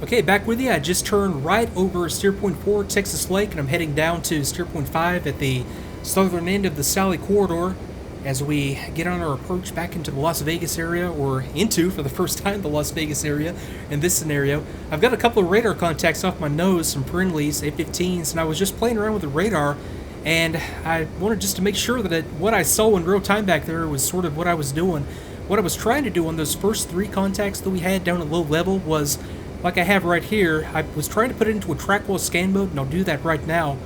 Okay, back with you. I just turned right over steer point 4 Texas Lake, and I'm heading down to steer point 5 at the southern end of the Sally Corridor as we get on our approach back into the Las Vegas area, or into, for the first time, the Las Vegas area in this scenario. I've got a couple of radar contacts off my nose, some friendlies, F-15s, and I was just playing around with the radar, and I wanted just to make sure that what I saw in real time back there was sort of what I was doing. What I was trying to do on those first 3 contacts that we had down at low level was, like I have right here, I was trying to put it into a track wall scan mode, and I'll do that right now.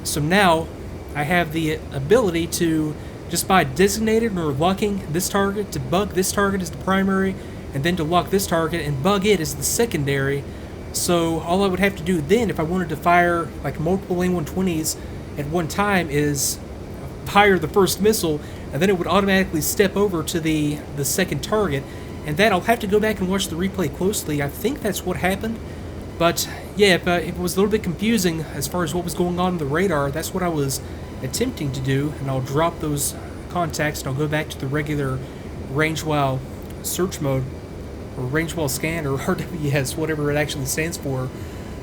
So now I have the ability to, just by designating or locking this target, to bug this target as the primary, and then to lock this target and bug it as the secondary. So all I would have to do then, if I wanted to fire like multiple A-120s at one time, is fire the first missile, and then it would automatically step over to the second target. And that, I'll have to go back and watch the replay closely. I think that's what happened. But yeah, if it was a little bit confusing as far as what was going on in the radar, that's what I was attempting to do. And I'll drop those contacts and I'll go back to the regular range while search mode, or range while scan, or RWS, whatever it actually stands for,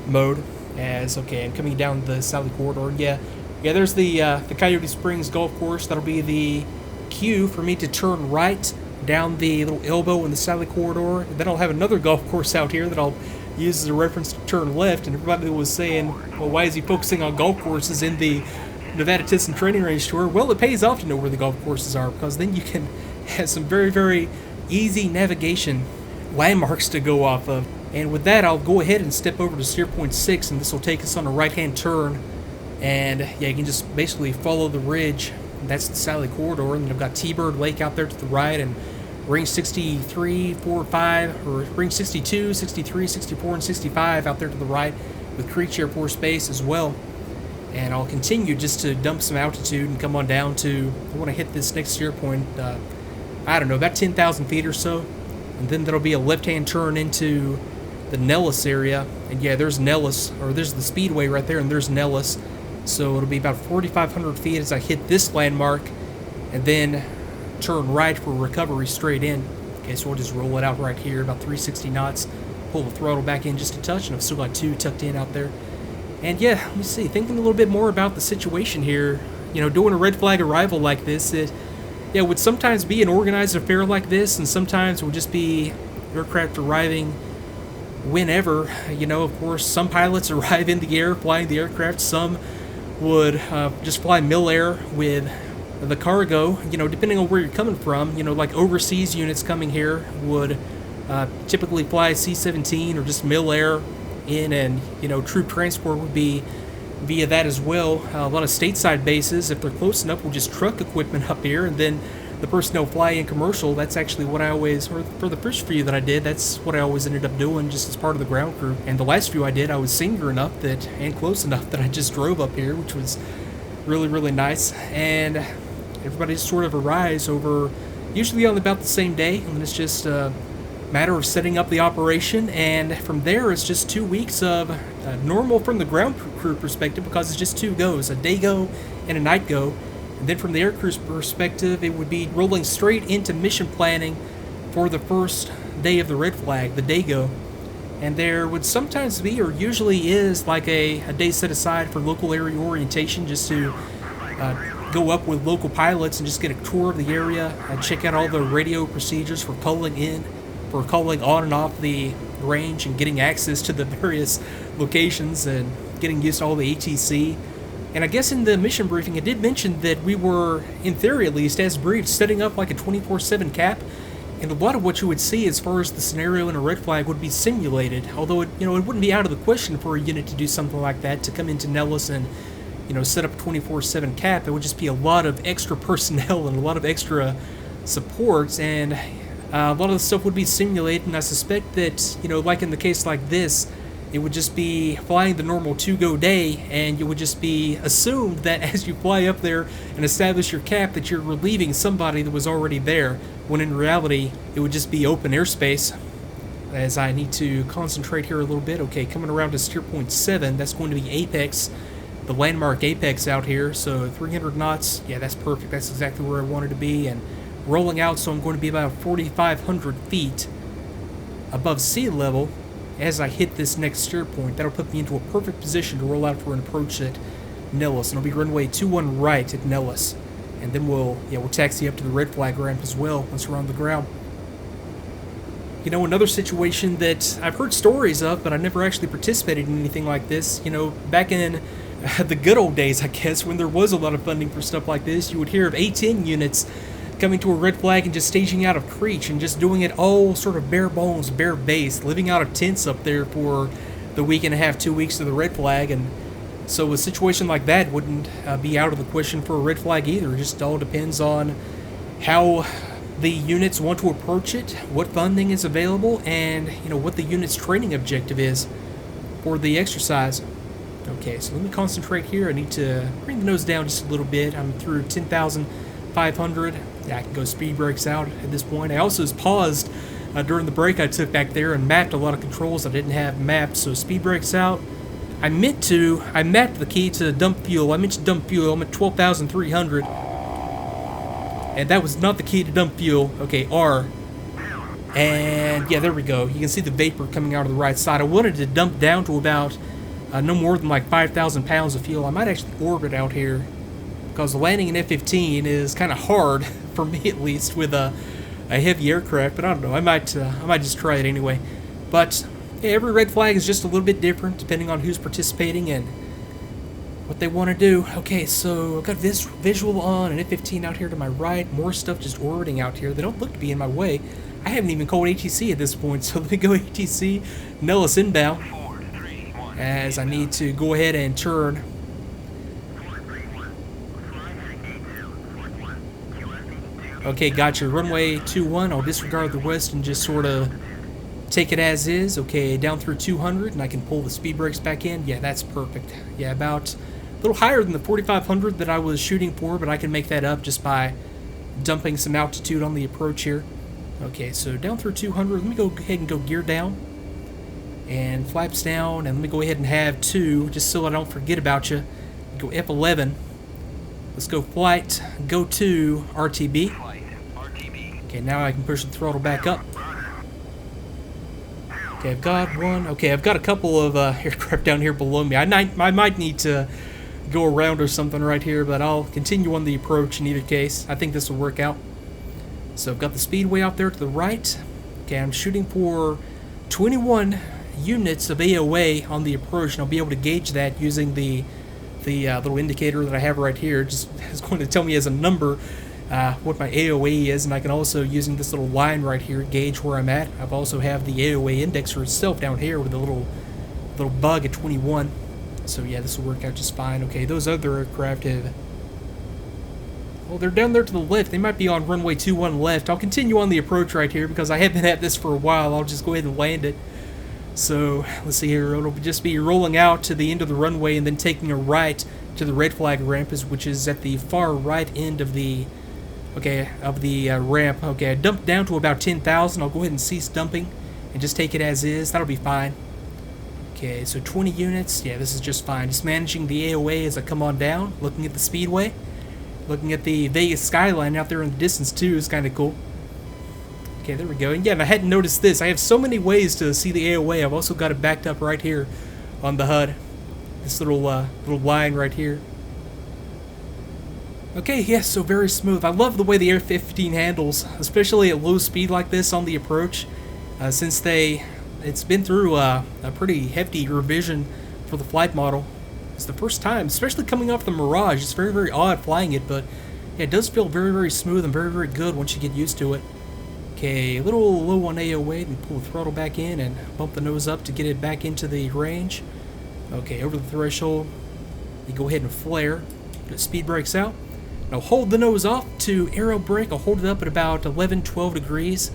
mode. As, okay, I'm coming down the Sally Corridor. Yeah, there's the Coyote Springs Golf Course. That'll be the cue for me to turn right down the little elbow in the Sally Corridor. And then I'll have another golf course out here that I'll use as a reference to turn left. And everybody was saying, well, why is he focusing on golf courses in the Nevada Test and Training Range Tour? Well, it pays off to know where the golf courses are, because then you can have some very, very easy navigation landmarks to go off of. And with that, I'll go ahead and step over to steer point 6, and this will take us on a right-hand turn. And yeah, you can just basically follow the ridge. That's the Sally Corridor, and then I've got T-Bird Lake out there to the right, and Ring 63, 4, 5, or Ring 62, 63, 64, and 65 out there to the right, with Creech Air Force Base as well. And I'll continue just to dump some altitude and come on down to, I want to hit this next steer point, I don't know, about 10,000 feet or so. And then there'll be a left-hand turn into the Nellis area. And yeah, there's Nellis, or there's the Speedway right there, and there's Nellis. So it'll be about 4,500 feet as I hit this landmark, and then turn right for recovery straight in. Okay, so we'll just roll it out right here, about 360 knots, pull the throttle back in just a touch, and I've still got 2 tucked in out there. And yeah, let me see, thinking a little bit more about the situation here, you know, doing a red flag arrival like this, it would sometimes be an organized affair like this, and sometimes it would just be aircraft arriving whenever. You know, of course, some pilots arrive in the air flying the aircraft, some would just fly mil-air with the cargo, you know, depending on where you're coming from. You know, like overseas units coming here would typically fly C-17 or just mil-air in, and, you know, troop transport would be via that as well. A lot of stateside bases, if they're close enough, will just truck equipment up here, and then the personnel fly in commercial. That's actually what I always, or for the first few that I did, that's what I always ended up doing, just as part of the ground crew. And the last few I did, I was senior enough that, and close enough that I just drove up here, which was really, really nice. And everybody just sort of arrives over, usually on about the same day, and it's just a matter of setting up the operation. And from there, it's just 2 weeks of normal from the ground crew perspective, because it's just 2 goes, a day go and a night go. And then from the air crew's perspective, it would be rolling straight into mission planning for the first day of the red flag, the day go. And there would sometimes be, or usually is, like a day set aside for local area orientation, just to go up with local pilots and just get a tour of the area, check out all the radio procedures for calling in, for calling on and off the range, and getting access to the various locations, and getting used to all the ATC. And I guess in the mission briefing, I did mention that we were, in theory at least, as briefed, setting up like a 24/7 cap. And a lot of what you would see as far as the scenario in a red flag would be simulated. Although it wouldn't be out of the question for a unit to do something like that, to come into Nellis and, set up a 24/7 cap. It would just be a lot of extra personnel and a lot of extra support, and a lot of the stuff would be simulated. And I suspect that, like in the case like this, it would just be flying the normal 2-go day, and you would just be assumed that as you fly up there and establish your cap that you're relieving somebody that was already there, when in reality it would just be open airspace. As I need to concentrate here a little bit. Okay, coming around to steer point 7, that's going to be Apex, the landmark Apex out here, so 300 knots, yeah, that's perfect, that's exactly where I wanted to be, and rolling out, so I'm going to be about 4,500 feet above sea level. as I hit this next steer point. That'll put me into a perfect position to roll out for an approach at Nellis, and it'll be runway 21 right at Nellis. And then we'll taxi up to the red flag ramp as well once we're on the ground. You know, another situation that I've heard stories of, but I never actually participated in anything like this. You know, back in the good old days, I guess, when there was a lot of funding for stuff like this, you would hear of A-10 units coming to a red flag and just staging out of Creech and just doing it all sort of bare bones, bare base, living out of tents up there for the week and a half, 2 weeks to the red flag. And so a situation like that wouldn't be out of the question for a red flag either. It just all depends on how the units want to approach it, what funding is available, and what the unit's training objective is for the exercise. Okay, so let me concentrate here. I need to bring the nose down just a little bit. I'm through 10,500. Yeah, I can go speed brakes out at this point. I also paused during the break I took back there and mapped a lot of controls I didn't have mapped. So speed brakes out. I mapped the key to dump fuel. I meant to dump fuel. I'm at 12,300. And that was not the key to dump fuel. Okay, R. And yeah, there we go. You can see the vapor coming out of the right side. I wanted to dump down to about no more than like 5,000 pounds of fuel. I might actually orbit out here, because landing an F-15 is kind of hard, for me at least, with a heavy aircraft. But I don't know. I might just try it anyway. But yeah, every red flag is just a little bit different, depending on who's participating and what they want to do. Okay, so I've got this visual on an F-15 out here to my right. More stuff just orbiting out here. They don't look to be in my way. I haven't even called ATC at this point, so let me go ATC, Nellis inbound, as I need to go ahead and turn. Okay, gotcha. Runway 21. I'll disregard the west and just sort of take it as is. Okay, down through 200, and I can pull the speed brakes back in. Yeah, that's perfect. Yeah, about a little higher than the 4,500 that I was shooting for, but I can make that up just by dumping some altitude on the approach here. Okay, so down through 200. Let me go ahead and go gear down and flaps down, and let me go ahead and have 2 just so I don't forget about you. Go F11. Let's go flight. Go to RTB. Okay, now I can push the throttle back up. Okay, I've got one. Okay, I've got a couple of aircraft down here below me. I might need to go around or something right here, but I'll continue on the approach in either case. I think this will work out. So I've got the speedway out there to the right. Okay, I'm shooting for 21 units of AOA on the approach, and I'll be able to gauge that using the little indicator that I have right here. Just it's going to tell me as a number what my AOA is, and I can also, using this little line right here, gauge where I'm at. I've also have the AOA indexer itself down here with a little bug at 21. So yeah, this will work out just fine. Okay, those other aircraft have... Well, they're down there to the left. They might be on runway 21 left. I'll continue on the approach right here because I have been at this for a while. I'll just go ahead and land it. So let's see here. It'll just be rolling out to the end of the runway and then taking a right to the red flag ramp, which is at the far right end of the ramp. Okay, I dumped down to about 10,000. I'll go ahead and cease dumping and just take it as is. That'll be fine. Okay, so 20 units. Yeah, this is just fine. Just managing the AOA as I come on down, looking at the speedway, looking at the Vegas skyline out there in the distance too is kind of cool. Okay, there we go. And yeah, and I hadn't noticed this. I have so many ways to see the AOA. I've also got it backed up right here on the HUD. This little line right here. Okay, yes, so very smooth. I love the way the F-15 handles, especially at low speed like this on the approach, since it's been through a pretty hefty revision for the flight model. It's the first time, especially coming off the Mirage. It's very, very odd flying it, but yeah, it does feel very, very smooth and very, very good once you get used to it. Okay, a little low on AOA, then pull the throttle back in and bump the nose up to get it back into the range. Okay, over the threshold, you go ahead and flare, put speed brakes out. Now hold the nose off to aero brake. I'll hold it up at about 11, 12 degrees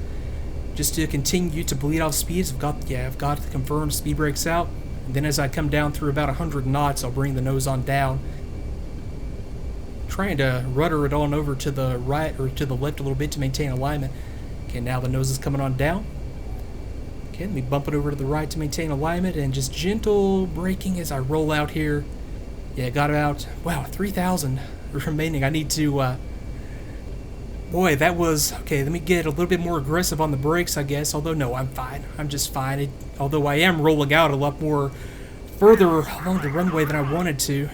just to continue to bleed off speeds. I've got the confirmed speed brakes out. And then as I come down through about 100 knots, I'll bring the nose on down. Trying to rudder it on over to the right or to the left a little bit to maintain alignment. Okay, now the nose is coming on down. Okay, let me bump it over to the right to maintain alignment and just gentle braking as I roll out here. Yeah, got about, wow, 3,000 remaining. I need to Boy, that was... Okay, let me get a little bit more aggressive on the brakes, I guess. Although, no, I'm fine. I'm just fine. Although I am rolling out a lot more further along the runway than I wanted to.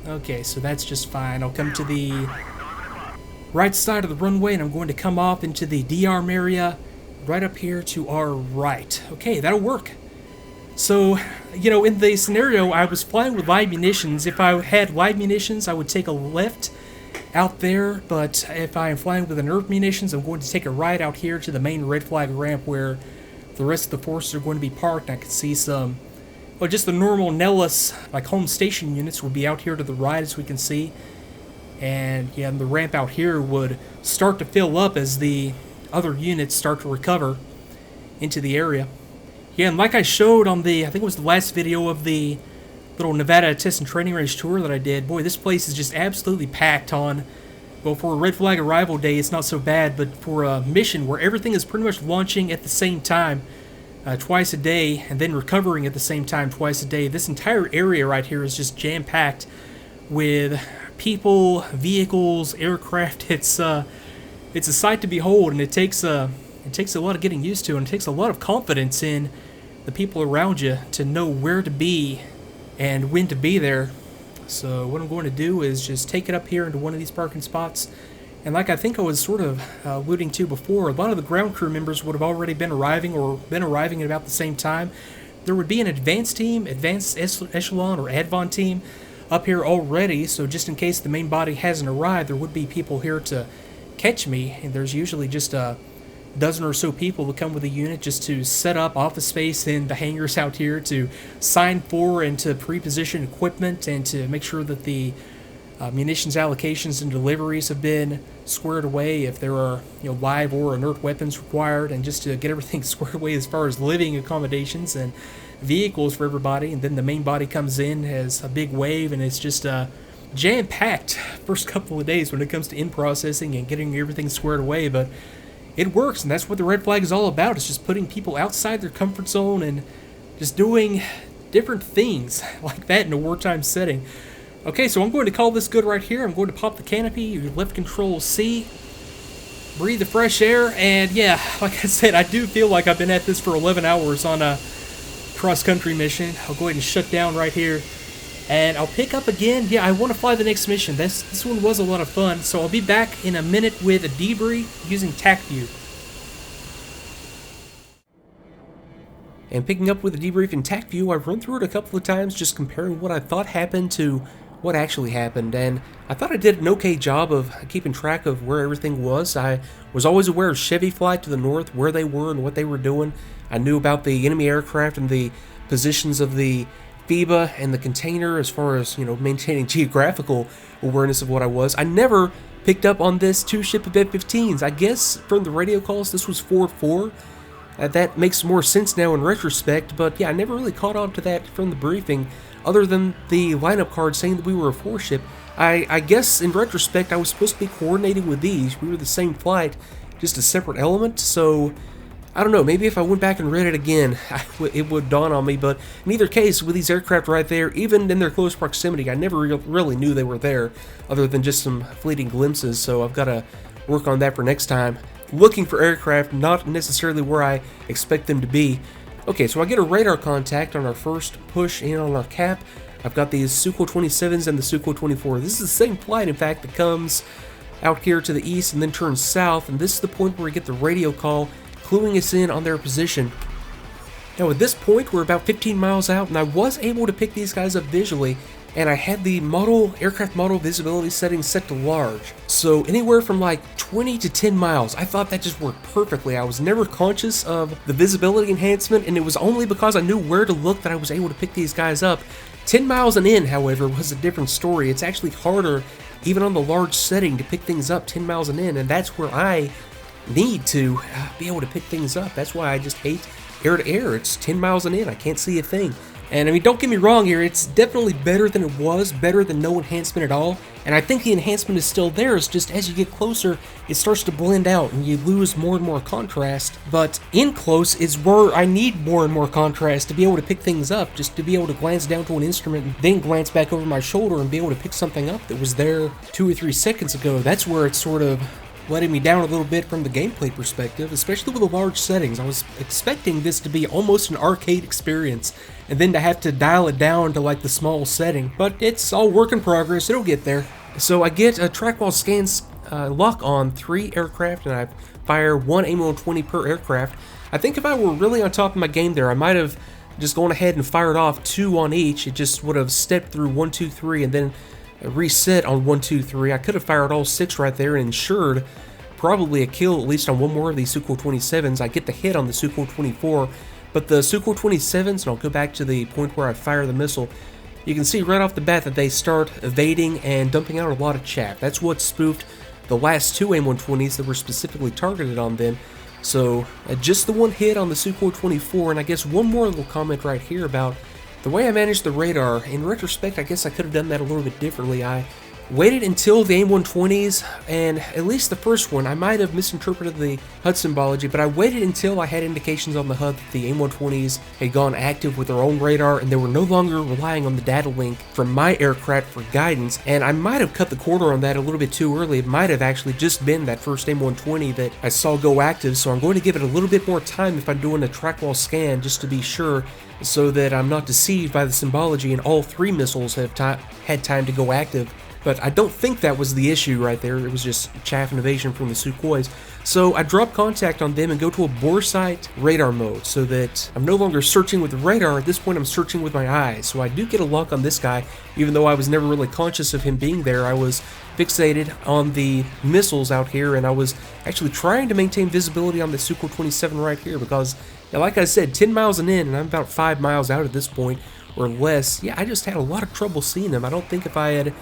Okay, so that's just fine. I'll come to the right side of the runway, and I'm going to come off into the D-arm area right up here to our right. Okay, that'll work. So, you know, in the scenario, I was flying with live munitions. If I had live munitions, I would take a left out there, but if I am flying with inert munitions, I'm going to take a right out here to the main red flag ramp where the rest of the forces are going to be parked. I can see some, well, just the normal Nellis, like home station units would be out here to the right, as we can see. And yeah, the ramp out here would start to fill up as the other units start to recover into the area. Yeah, and like I showed on the, I think it was the last video of the little Nevada test and training range tour that I did, boy, this place is just absolutely packed on. Well, for a red flag arrival day, it's not so bad, but for a mission where everything is pretty much launching at the same time, twice a day, and then recovering at the same time twice a day, this entire area right here is just jam-packed with people, vehicles, aircraft. It's a sight to behold, and it takes a lot of getting used to, and it takes a lot of confidence in the people around you to know where to be and when to be there. So what I'm going to do is just take it up here into one of these parking spots. And like I think I was sort of alluding to before, a lot of the ground crew members would have already been arriving or been arriving at about the same time. There would be an advanced team, advanced echelon or advon team up here already. So just in case the main body hasn't arrived, there would be people here to catch me. And there's usually just a dozen or so people that come with a unit just to set up office space in the hangars out here, to sign for and to pre-position equipment, and to make sure that the munitions allocations and deliveries have been squared away if there are, you know, live or inert weapons required, and just to get everything squared away as far as living accommodations and vehicles for everybody. And then the main body comes in as a big wave, and it's just jam-packed first couple of days when it comes to in-processing and getting everything squared away. But it works, and that's what the red flag is all about. It's just putting people outside their comfort zone and just doing different things like that in a wartime setting. Okay, so I'm going to call this good right here. I'm going to pop the canopy, your left control C, breathe the fresh air, and yeah, like I said, I do feel like I've been at this for 11 hours on a cross-country mission. I'll go ahead and shut down right here, and I'll pick up again. Yeah, I want to fly the next mission. This one was a lot of fun, so I'll be back in a minute with a debrief using TACVIEW. And picking up with the debrief in TACVIEW, I've run through it a couple of times, just comparing what I thought happened to what actually happened, and I thought I did an okay job of keeping track of where everything was. I was always aware of Chevy flight to the north, where they were and what they were doing. I knew about the enemy aircraft and the positions of the FIBA and the container as far as, you know, maintaining geographical awareness of what I was. I never picked up on this two-ship of F-15s. I guess from the radio calls this was 4-4. That makes more sense now in retrospect, but yeah, I never really caught on to that from the briefing, other than the lineup card saying that we were a 4-ship. I guess in retrospect I was supposed to be coordinating with these. We were the same flight, just a separate element, so I don't know, maybe if I went back and read it again, it would dawn on me. But in either case, with these aircraft right there, even in their close proximity, I never really knew they were there, other than just some fleeting glimpses, so I've got to work on that for next time. Looking for aircraft, not necessarily where I expect them to be. Okay, so I get a radar contact on our first push in on our cap. I've got these Sukhoi 27s and the Sukhoi 24. This is the same flight, in fact, that comes out here to the east and then turns south, and this is the point where we get the radio call cluing us in on their position. Now at this point, we're about 15 miles out, and I was able to pick these guys up visually, and I had the aircraft model visibility setting set to large. So anywhere from like 20 to 10 miles, I thought that just worked perfectly. I was never conscious of the visibility enhancement, and it was only because I knew where to look that I was able to pick these guys up. 10 miles and in, however, was a different story. It's actually harder, even on the large setting, to pick things up 10 miles and in, and that's where I need to be able to pick things up. That's why I just hate air-to-air. It's 10 miles and in, I can't see a thing. And I mean, don't get me wrong here, it's definitely better than it was, better than no enhancement at all. And I think the enhancement is still there, it's just as you get closer, it starts to blend out and you lose more and more contrast. But in close is where I need more and more contrast to be able to pick things up, just to be able to glance down to an instrument and then glance back over my shoulder and be able to pick something up that was there 2 or 3 seconds ago. That's where it sort of letting me down a little bit from the gameplay perspective, especially with the large settings. I was expecting this to be almost an arcade experience, and then to have to dial it down to like the small setting, but it's all work in progress, it'll get there. So I get a track wall scans lock on 3 aircraft, and I fire 1 AIM-120 per aircraft. I think if I were really on top of my game there, I might have just gone ahead and fired off 2 on each. It just would have stepped through 1, 2, 3, and then reset on 1, 2, 3. I could have fired all 6 right there and ensured probably a kill at least on one more of these Sukhoi 27s. I get the hit on the Sukhoi 24, but the Sukhoi 27s, and I'll go back to the point where I fire the missile, you can see right off the bat that they start evading and dumping out a lot of chaff. That's what spoofed the last 2 AIM-120s that were specifically targeted on them. So just the one hit on the Sukhoi 24, and I guess one more little comment right here about the way I managed the radar. In retrospect, I guess I could have done that a little bit differently. I waited until the AIM-120s, and at least the first one, I might have misinterpreted the HUD symbology, but I waited until I had indications on the HUD that the AIM-120s had gone active with their own radar, and they were no longer relying on the data link from my aircraft for guidance, and I might have cut the corner on that a little bit too early. It might have actually just been that first AIM-120 that I saw go active, so I'm going to give it a little bit more time if I'm doing a track wall scan, just to be sure, so that I'm not deceived by the symbology and all 3 missiles have had time to go active. But I don't think that was the issue right there. It was just chaff and evasion from the Sukhois. So I drop contact on them and go to a bore sight radar mode so that I'm no longer searching with the radar. At this point, I'm searching with my eyes. So I do get a lock on this guy, even though I was never really conscious of him being there. I was fixated on the missiles out here, and I was actually trying to maintain visibility on the Sukhoi 27 right here because, like I said, 10 miles in, and I'm about 5 miles out at this point or less. Yeah, I just had a lot of trouble seeing them. I don't think if I had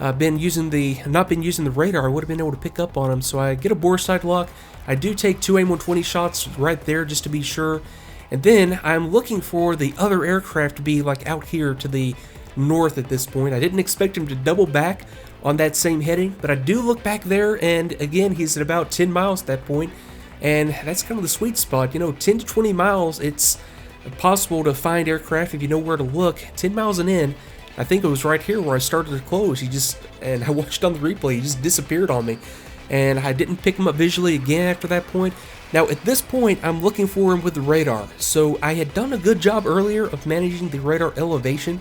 not been using the radar, I would have been able to pick up on them. So I get a bore sight lock. I do take 2 AIM-120 shots right there just to be sure, and then I'm looking for the other aircraft to be like out here to the north at this point. I didn't expect him to double back on that same heading, but I do look back there, and again, he's at about 10 miles at that point, and that's kind of the sweet spot. 10 to 20 miles, it's possible to find aircraft if you know where to look. 10 miles and in, I think it was right here where I started to close. And I watched on the replay, he just disappeared on me. And I didn't pick him up visually again after that point. Now at this point, I'm looking for him with the radar. So I had done a good job earlier of managing the radar elevation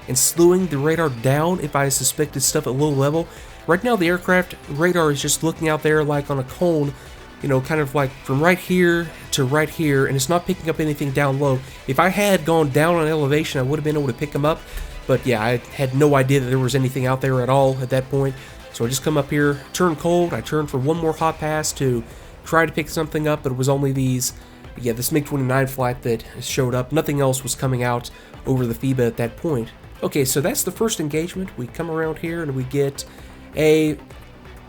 and slowing the radar down if I suspected stuff at low level. Right now the aircraft radar is just looking out there like on a cone, kind of like from right here to right here, and it's not picking up anything down low. If I had gone down on elevation, I would have been able to pick him up. But yeah, I had no idea that there was anything out there at all at that point. So I just come up here, turn cold. I turn for one more hot pass to try to pick something up, but it was only this MiG-29 flight that showed up. Nothing else was coming out over the FIBA at that point. Okay, so that's the first engagement. We come around here and we get a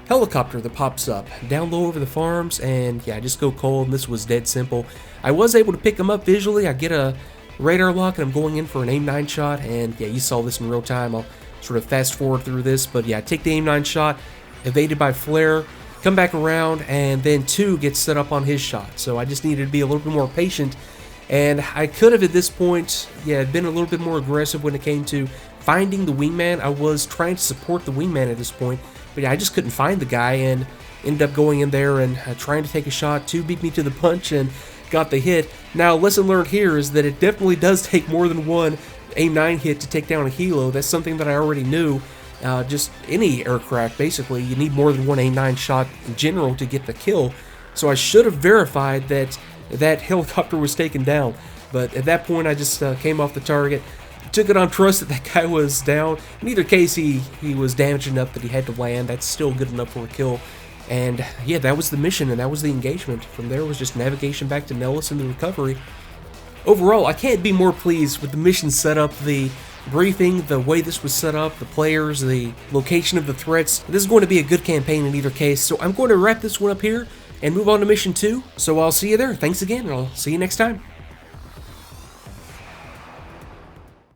helicopter that pops up down low over the farms, and yeah, I just go cold, and this was dead simple. I was able to pick him up visually. I get a radar lock, and I'm going in for an AIM-9 shot, and yeah, you saw this in real time. I'll sort of fast forward through this, but yeah, I take the AIM-9 shot, evaded by flare, come back around, and then 2 gets set up on his shot. So I just needed to be a little bit more patient, and I could have at this point, been a little bit more aggressive when it came to finding the wingman. I was trying to support the wingman at this point, but yeah, I just couldn't find the guy, and ended up going in there and trying to take a shot. 2 beat me to the punch and got the hit. Now, lesson learned here is that it definitely does take more than one AIM-9 hit to take down a helo. That's something that I already knew. Just any aircraft, basically, you need more than one AIM-9 shot in general to get the kill. So I should have verified that that helicopter was taken down. But at that point, I just came off the target, took it on trust that that guy was down. In either case, he was damaged enough that he had to land. That's still good enough for a kill. And yeah, that was the mission, and that was the engagement. From there was just navigation back to Nellis and the recovery. Overall, I can't be more pleased with the mission setup, the briefing, the way this was set up, the players, the location of the threats. This is going to be a good campaign in either case, so I'm going to wrap this one up here and move on to mission 2. So I'll see you there. Thanks again, and I'll see you next time.